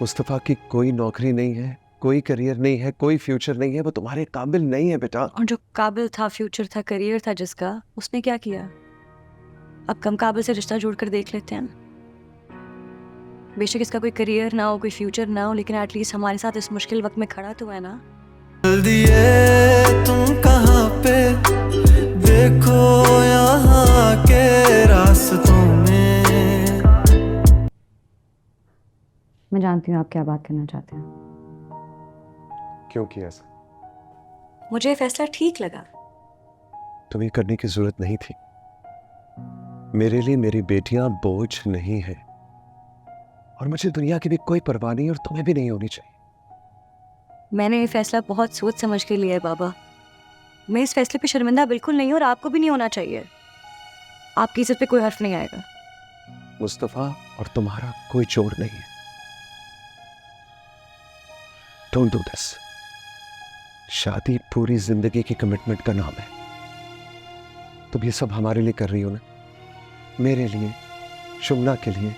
मुस्तफ़ा की कोई नौकरी नहीं है, कोई करियर नहीं है, कोई फ्यूचर नहीं है। वो तुम्हारे काबिल नहीं है बेटा। और जो काबिल था, फ्यूचर था, करियर था जिसका, उसने क्या किया? अब कम काबिल से रिश्ता जोड़कर देख लेते हैं ना। बेशक इसका कोई करियर ना हो, कोई फ्यूचर ना हो, लेकिन एटलीस्ट हमारे साथ इस मुश्किल वक्त में खड़ा तो है ना। दिए तुम कहाँ पे, देखो यहाँ के रास्तों में। मैं जानती हूँ आप क्या बात करना चाहते हैं। क्यों किया ऐसा? मुझे ये फैसला ठीक लगा। तुम्हें करने की जरूरत नहीं थी। मेरे लिए मेरी बेटियां बोझ नहीं है, और मुझे दुनिया की भी कोई परवाह नहीं, और तुम्हें भी नहीं होनी चाहिए। मैंने ये फैसला बहुत सोच समझ के लिया है बाबा। मैं इस फैसले पे शर्मिंदा बिल्कुल नहीं हूँ, और आपको भी नहीं होना चाहिए। आपकी इज्जत पे कोई हर्फ नहीं आएगा। मुस्तफ़ा और तुम्हारा कोई जोड़ नहीं है। Don't do this. शादी पूरी जिंदगी की कमिटमेंट का नाम है। तुम ये सब हमारे लिए कर रही हो ना, मेरे लिए, शुमना के लिए,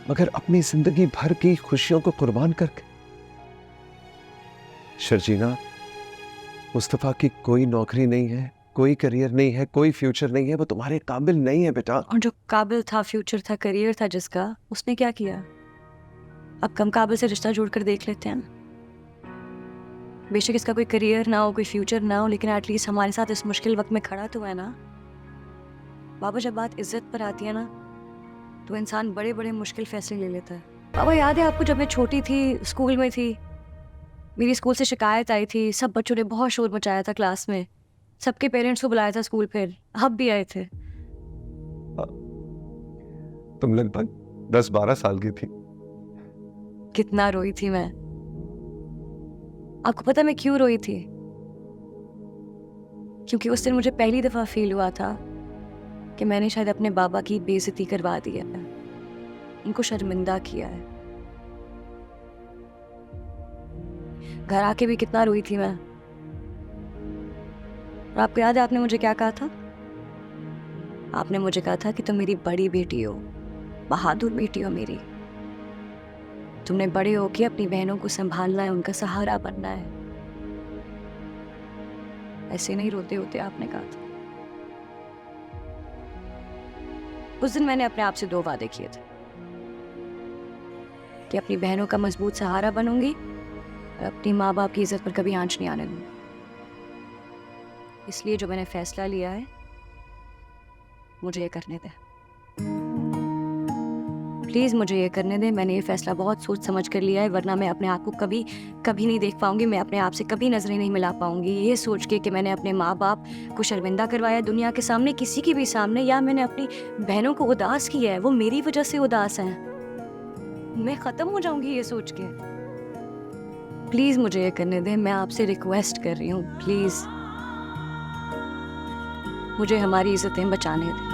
मगर अपनी जिंदगी भर की खुशियों को कुर्बान करके। शर्जीना, मुस्तफ़ा की कोई नौकरी नहीं है, कोई करियर नहीं है, कोई फ्यूचर नहीं है। वो तुम्हारे काबिल नहीं है बेटा। और जो काबिल था, फ्यूचर था, करियर था जिसका, उसने क्या किया? अब कम काबिल से रिश्ता जोड़कर देख लेते हैं ना। बेशक इसका कोई करियर ना हो, कोई फ्यूचर ना हो, लेकिन एटलीस्ट हमारे साथ इस मुश्किल वक्त में खड़ा तो है ना। बाबा, जब बात इज्जत पर आती है ना, तो इंसान बड़े बड़े मुश्किल फैसले ले लेता है। बाबा, याद है आपको जब मैं छोटी थी, स्कूल में थी, मेरी स्कूल से शिकायत आई थी, सब बच्चों ने बहुत शोर मचाया था क्लास में, सबके पेरेंट्स को बुलाया था स्कूल, फिर आप भी आए थे। तुम लगभग 10-12 साल की थी। कितना रोई थी मैं। आपको पता मैं क्यों रोई थी? क्योंकि उस दिन मुझे पहली दफा फील हुआ था कि मैंने शायद अपने बाबा की बेइज्जती करवा दी है, उनको शर्मिंदा किया है। घर आके भी कितना रोई थी मैं। और आपको याद है आपने मुझे क्या कहा था? आपने मुझे कहा था कि तुम मेरी बड़ी बेटी हो, बहादुर बेटी हो मेरी। तुमने बड़े होके अपनी बहनों को संभालना है, उनका सहारा बनना है। ऐसे नहीं रोते होते, आपने कहा था। उस दिन मैंने अपने आप से 2 वादे किए थे कि अपनी बहनों का मजबूत सहारा बनूंगी और अपनी माँ बाप की इज्जत पर कभी आंच नहीं आने दूंगी। इसलिए जो मैंने फैसला लिया है, मुझे ये करने दे। प्लीज मुझे ये करने दे। मैंने ये फैसला बहुत सोच समझ कर लिया है, वरना मैं अपने आप को कभी कभी नहीं देख पाऊंगी। मैं अपने आप से कभी नजरें नहीं मिला पाऊंगी, ये सोच के कि मैंने अपने माँ बाप को शर्मिंदा करवाया दुनिया के सामने, किसी की भी सामने, या मैंने अपनी बहनों को उदास किया है, वो मेरी वजह से उदास हैं। मैं खत्म हो जाऊंगी ये सोच के। प्लीज मुझे ये करने दे। मैं आपसे रिक्वेस्ट कर रही हूँ, प्लीज मुझे हमारी इज्जतें बचाने दे।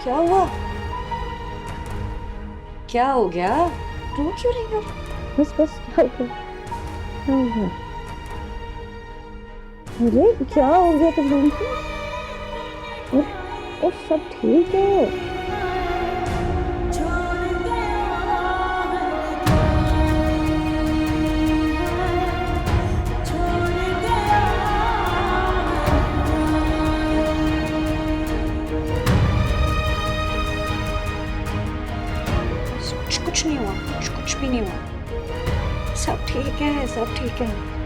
क्या हुआ? क्या हो गया? रो क्यों रही हो? बस क्या हो गया? क्या हो गया? अरे क्या हो गया तुम लोगों को? और सब ठीक है। कुछ नहीं हुआ, कुछ भी नहीं हुआ। सब ठीक है, सब ठीक है।